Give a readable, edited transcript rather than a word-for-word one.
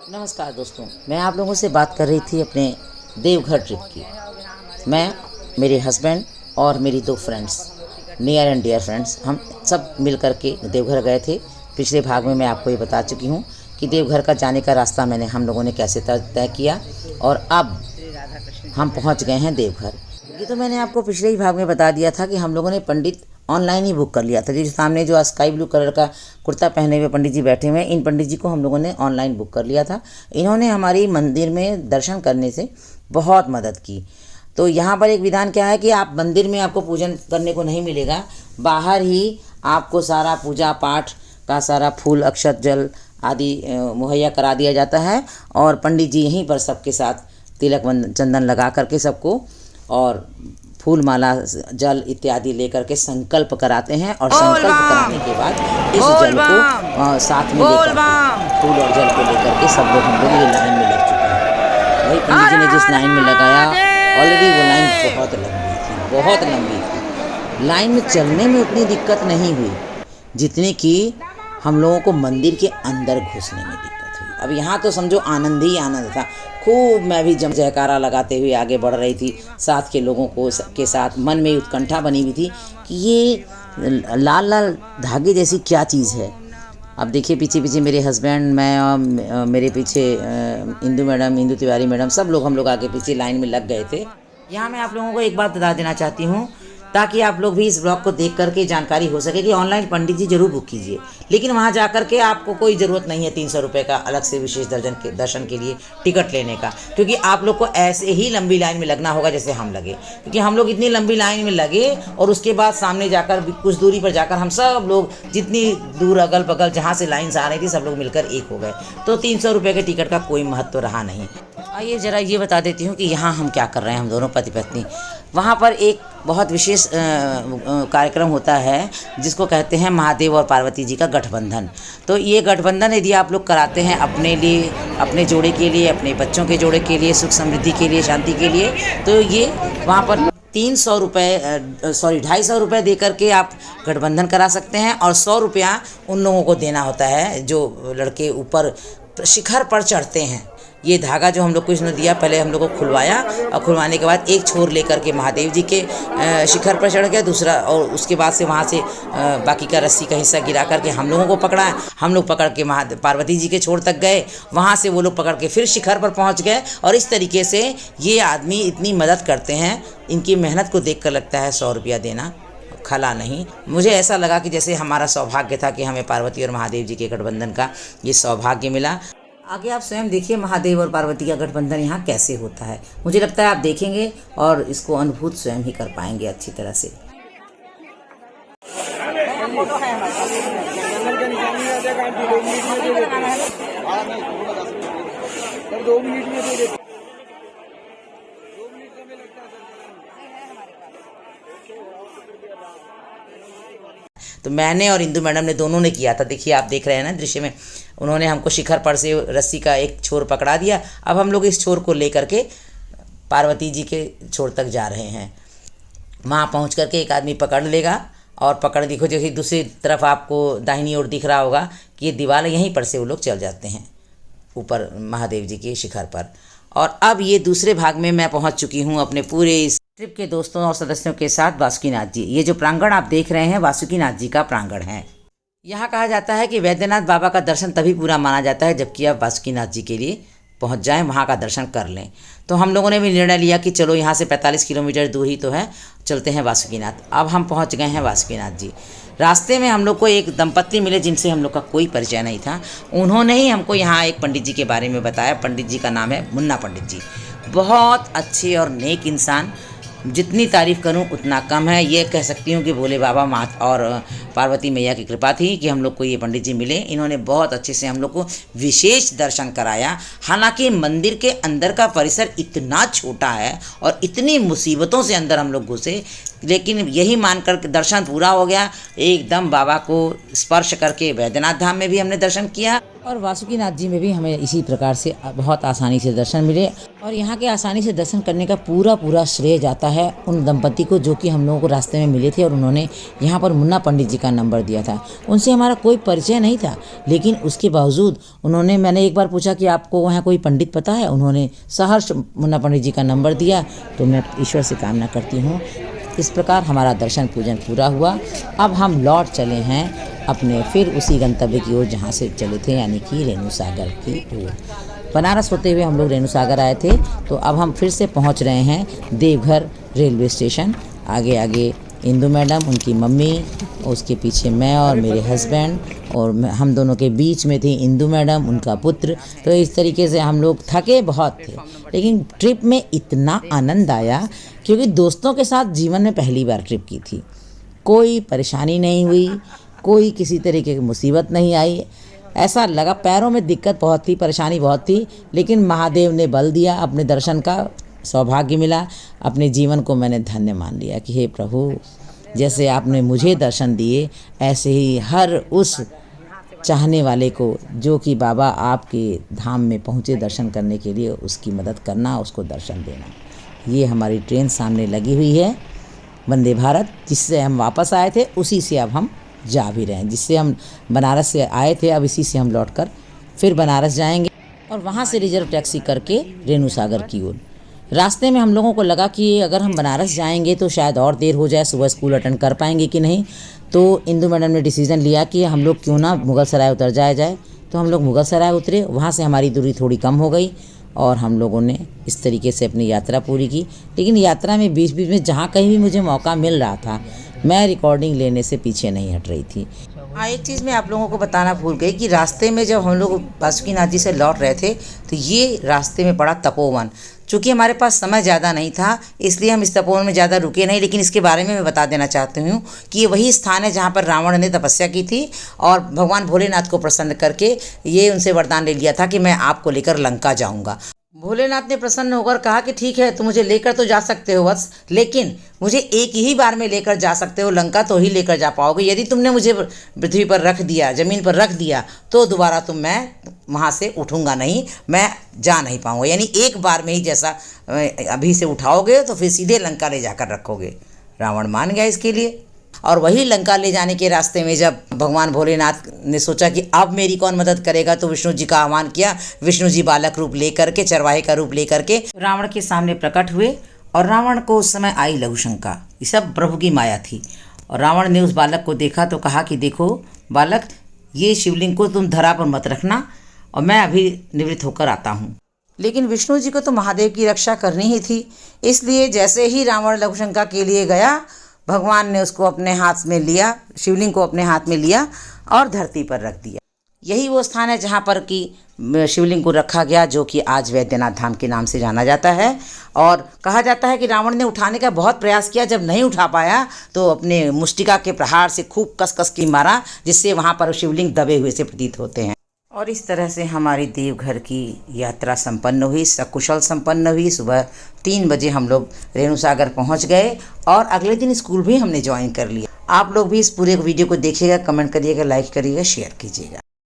नमस्कार दोस्तों, मैं आप लोगों से बात कर रही थी अपने देवघर ट्रिप की। मैं, मेरे हस्बैंड और मेरी दो friends, near and dear friends, हम सब मिल कर के देवघर गए थे। पिछले भाग में मैं आपको ये बता चुकी हूँ कि देवघर का जाने का रास्ता हम लोगों ने कैसे तय किया और अब हम पहुँच गए हैं देवघर। ये तो मैंने आपको पिछले ही भाग में बता दिया था कि हम लोगों ने पंडित ऑनलाइन ही बुक कर लिया था। जो सामने जो स्काई ब्लू कलर का कुर्ता पहने हुए पंडित जी बैठे हुए हैं, इन पंडित जी को हम लोगों ने ऑनलाइन बुक कर लिया था। इन्होंने हमारी मंदिर में दर्शन करने से बहुत मदद की। तो यहाँ पर एक विधान क्या है कि आप मंदिर में आपको पूजन करने को नहीं मिलेगा, बाहर ही आपको सारा पूजा पाठ का सारा फूल अक्षत जल आदि मुहैया करा दिया जाता है और पंडित जी यहीं पर सबके साथ तिलक चंदन लगा करके सबको और फूल माला जल इत्यादि लेकर के संकल्प कराते हैं और संकल्प कराने के बाद इस जल को साथ में लेकर के फूल और जल को लेकर के सब लोग हम लोग ये लाइन में लग चुके हैं। वही पंडित जी ने जिस लाइन में लगाया, ऑलरेडी वो लाइन बहुत लंबी थी। लाइन में चलने में उतनी दिक्कत नहीं हुई जितनी कि हम लोगों को मंदिर के अंदर घुसने में दिक्कत हुई। अब यहाँ तो समझो आनंद ही आनंद था। खूब मैं भी जयकारा लगाते हुए आगे बढ़ रही थी, साथ के लोगों को के साथ मन में उत्कंठा बनी हुई थी कि ये लाल लाल धागे जैसी क्या चीज़ है। अब देखिए पीछे पीछे मेरे हस्बैंड, मैं और मेरे पीछे इंदू तिवारी मैडम, सब लोग हम लोग आगे पीछे लाइन में लग गए थे। यहाँ मैं आप लोगों को एक बात बता देना चाहती हूँ ताकि आप लोग भी इस ब्लॉग को देख करके जानकारी हो सके कि ऑनलाइन पंडित जी जरूर बुक कीजिए, लेकिन वहाँ जा कर के आपको कोई ज़रूरत नहीं है 300 रुपये का अलग से विशेष दर्शन के लिए टिकट लेने का, क्योंकि आप लोग को ऐसे ही लंबी लाइन में लगना होगा जैसे हम लगे। क्योंकि हम लोग इतनी लंबी लाइन में लगे और उसके बाद सामने जाकर कुछ दूरी पर जाकर हम सब लोग जितनी दूर अगल बगल जहाँ से लाइन से आ रही थी सब लोग मिलकर एक हो गए। तो 300 रुपये के टिकट का कोई महत्व रहा नहीं। आइए ज़रा ये बता देती हूँ कि यहाँ हम क्या कर रहे हैं, हम दोनों पति पत्नी। वहाँ पर एक बहुत विशेष कार्यक्रम होता है जिसको कहते हैं महादेव और पार्वती जी का गठबंधन। तो ये गठबंधन यदि आप लोग कराते हैं अपने लिए, अपने जोड़े के लिए, अपने बच्चों के जोड़े के लिए, सुख समृद्धि के लिए, शांति के लिए, तो ये वहाँ पर 300 रुपये 250 रुपये दे करके आप गठबंधन करा सकते हैं और 100 रुपया उन लोगों को देना होता है जो लड़के ऊपर शिखर पर चढ़ते हैं। ये धागा जो हम लोग को इसने दिया, पहले हम लोग को खुलवाया और खुलवाने के बाद एक छोर लेकर के महादेव जी के शिखर पर चढ़ गया, दूसरा और उसके बाद से वहाँ से बाकी का रस्सी का हिस्सा गिरा करके हम लोगों को पकड़ा। हम लोग पकड़ के पार्वती जी के छोर तक गए, वहाँ से वो लोग पकड़ के फिर शिखर पर पहुँच गए। और इस तरीके से ये आदमी इतनी मदद करते हैं, इनकी मेहनत को देख कर लगता है 100 रुपया देना खला नहीं। मुझे ऐसा लगा कि जैसे हमारा सौभाग्य था कि हमें पार्वती और महादेव जी के गठबंधन का ये सौभाग्य मिला। आगे आप स्वयं देखिए महादेव और पार्वती का गठबंधन यहाँ कैसे होता है। मुझे लगता है आप देखेंगे और इसको अनुभूत स्वयं ही कर पाएंगे अच्छी तरह से। तो मैंने और इंदू मैडम ने दोनों ने किया था। देखिए आप देख रहे हैं ना दृश्य में, उन्होंने हमको शिखर पर से रस्सी का एक छोर पकड़ा दिया। अब हम लोग इस छोर को लेकर के पार्वती जी के छोर तक जा रहे हैं। वहाँ पहुँच करके एक आदमी पकड़ लेगा और पकड़ देखो जो कि दूसरी तरफ आपको दाहिनी ओर दिख रहा होगा कि ये दीवार, यहीं पर से वो लोग चल जाते हैं ऊपर महादेव जी के शिखर पर। और अब ये दूसरे भाग में मैं पहुँच चुकी हूँ अपने पूरे इस ट्रिप के दोस्तों और सदस्यों के साथ वासुकीनाथ जी। ये जो प्रांगण आप देख रहे हैं वासुकीनाथ जी का प्रांगण है। यहाँ कहा जाता है कि वैद्यनाथ बाबा का दर्शन तभी पूरा माना जाता है जबकि आप वासुकीनाथ जी के लिए पहुँच जाएं, वहाँ का दर्शन कर लें। तो हम लोगों ने भी निर्णय लिया कि चलो यहाँ से 45 किलोमीटर दूर ही तो है, चलते हैं वासुकीनाथ। अब हम पहुँच गए हैं वासुकीनाथ जी। रास्ते में हम लोग को एक दंपत्ति मिले जिनसे हम लोग का कोई परिचय नहीं था। उन्होंने ही हमको यहाँ एक पंडित जी के बारे में बताया। पंडित जी का नाम है मुन्ना पंडित जी। बहुत अच्छे और नेक इंसान, जितनी तारीफ़ करूं उतना कम है। ये कह सकती हूँ कि भोले बाबा मात और पार्वती मैया की कृपा थी कि हम लोग को ये पंडित जी मिले। इन्होंने बहुत अच्छे से हम लोग को विशेष दर्शन कराया। हालांकि मंदिर के अंदर का परिसर इतना छोटा है और इतनी मुसीबतों से अंदर हम लोग घुसे लेकिन यही मानकर के दर्शन पूरा हो गया। एकदम बाबा को स्पर्श करके वैद्यनाथ धाम में भी हमने दर्शन किया और वासुकीनाथ जी में भी हमें इसी प्रकार से बहुत आसानी से दर्शन मिले। और यहाँ के आसानी से दर्शन करने का पूरा श्रेय जाता है उन दंपति को जो कि हम लोगों को रास्ते में मिले थे और उन्होंने यहाँ पर मुन्ना पंडित जी का नंबर दिया था। उनसे हमारा कोई परिचय नहीं था, लेकिन उसके बावजूद उन्होंने, मैंने एक बार पूछा कि आपको वहाँ कोई पंडित पता है, उन्होंने सहर्ष मुन्ना पंडित जी का नंबर दिया। तो मैं ईश्वर से कामना करती हूँ इस प्रकार हमारा दर्शन पूजन पूरा हुआ। अब हम लौट चले हैं अपने फिर उसी गंतव्य की ओर जहाँ से चले थे, यानी कि रेणु सागर की ओर। बनारस होते हुए हम लोग रेणु सागर आए थे, तो अब हम फिर से पहुँच रहे हैं देवघर रेलवे स्टेशन। आगे इंदू मैडम, उनकी मम्मी, उसके पीछे मैं और मेरे हस्बैंड, और हम दोनों के बीच में थी इंदू मैडम, उनका पुत्र। तो इस तरीके से हम लोग थके बहुत थे, लेकिन ट्रिप में इतना आनंद आया क्योंकि दोस्तों के साथ जीवन में पहली बार ट्रिप की थी। कोई परेशानी नहीं हुई, कोई किसी तरीके की मुसीबत नहीं आई। ऐसा लगा पैरों में दिक्कत बहुत थी, परेशानी बहुत थी, लेकिन महादेव ने बल दिया, अपने दर्शन का सौभाग्य मिला। अपने जीवन को मैंने धन्य मान लिया कि हे प्रभु, जैसे आपने मुझे दर्शन दिए ऐसे ही हर उस चाहने वाले को जो कि बाबा आपके धाम में पहुँचे दर्शन करने के लिए, उसकी मदद करना, उसको दर्शन देना। ये हमारी ट्रेन सामने लगी हुई है, वंदे भारत, जिससे हम वापस आए थे उसी से अब हम जा भी रहे हैं। जिससे हम बनारस से आए थे, अब इसी से हम लौटकर फिर बनारस जाएंगे और वहाँ से रिजर्व टैक्सी करके रेणु सागर की ओर। रास्ते में हम लोगों को लगा कि अगर हम बनारस जाएंगे तो शायद और देर हो जाए, सुबह स्कूल अटेंड कर पाएंगे कि नहीं। तो इंदू मैडम ने डिसीज़न लिया कि हम लोग क्यों ना मुगल सराय उतर जाए। तो हम लोग मुगल सराय उतरे, वहाँ से हमारी दूरी थोड़ी कम हो गई और हम लोगों ने इस तरीके से अपनी यात्रा पूरी की। लेकिन यात्रा में बीच में जहाँ कहीं भी मुझे मौका मिल रहा था, मैं रिकॉर्डिंग लेने से पीछे नहीं हट रही थी। हाँ, एक चीज़ मैं आप लोगों को बताना भूल गई कि रास्ते में जब हम लोग बासुकीनाथ जी से लौट रहे थे तो ये रास्ते में पड़ा तपोवन। चूँकि हमारे पास समय ज़्यादा नहीं था, इसलिए हम इस तपोवन में ज़्यादा रुके नहीं, लेकिन इसके बारे में मैं बता देना चाहती हूँ कि ये वही स्थान है जहाँ पर रावण ने तपस्या की थी और भगवान भोलेनाथ को प्रसन्न करके ये उनसे वरदान ले लिया था कि मैं आपको लेकर लंका जाऊँगा। भोलेनाथ ने प्रसन्न होकर कहा कि ठीक है, तुम मुझे लेकर तो जा सकते हो वत्स, लेकिन मुझे एक ही बार में लेकर जा सकते हो लंका, तो ही लेकर जा पाओगे। यदि तुमने मुझे पृथ्वी पर रख दिया, ज़मीन पर रख दिया, तो दोबारा मैं वहाँ से उठूँगा नहीं, मैं जा नहीं पाऊँगा। यानी एक बार में ही जैसा अभी से उठाओगे तो फिर सीधे लंका ले जाकर रखोगे। रावण मान गया इसके लिए। और वही लंका ले जाने के रास्ते में जब भगवान भोलेनाथ ने सोचा कि अब मेरी कौन मदद करेगा, तो विष्णु जी का आह्वान किया। विष्णु जी बालक रूप लेकर के, चरवाहे का रूप लेकर के रावण के सामने प्रकट हुए और रावण को उस समय आई लघु शंका। ये सब प्रभु की माया थी। और रावण ने उस बालक को देखा तो कहा कि देखो बालक, ये शिवलिंग को तुम धरा पर मत रखना और मैं अभी निवृत्त होकर आता हूँ। लेकिन विष्णु जी को तो महादेव की रक्षा करनी ही थी, इसलिए जैसे ही रावण लघु शंका के लिए गया, भगवान ने उसको अपने हाथ में लिया, शिवलिंग को अपने हाथ में लिया और धरती पर रख दिया। यही वो स्थान है जहाँ पर कि शिवलिंग को रखा गया, जो कि आज वैद्यनाथ धाम के नाम से जाना जाता है। और कहा जाता है कि रावण ने उठाने का बहुत प्रयास किया, जब नहीं उठा पाया तो अपने मुष्टिका के प्रहार से खूब कस के मारा, जिससे वहाँ पर शिवलिंग दबे हुए से प्रतीत होते हैं। और इस तरह से हमारी देवघर की यात्रा संपन्न हुई, सकुशल संपन्न हुई। सुबह 3 बजे हम लोग रेणु सागर पहुँच गए और अगले दिन स्कूल भी हमने ज्वाइन कर लिया। आप लोग भी इस पूरे वीडियो को देखिएगा, कमेंट करिएगा, लाइक करिएगा, शेयर कीजिएगा।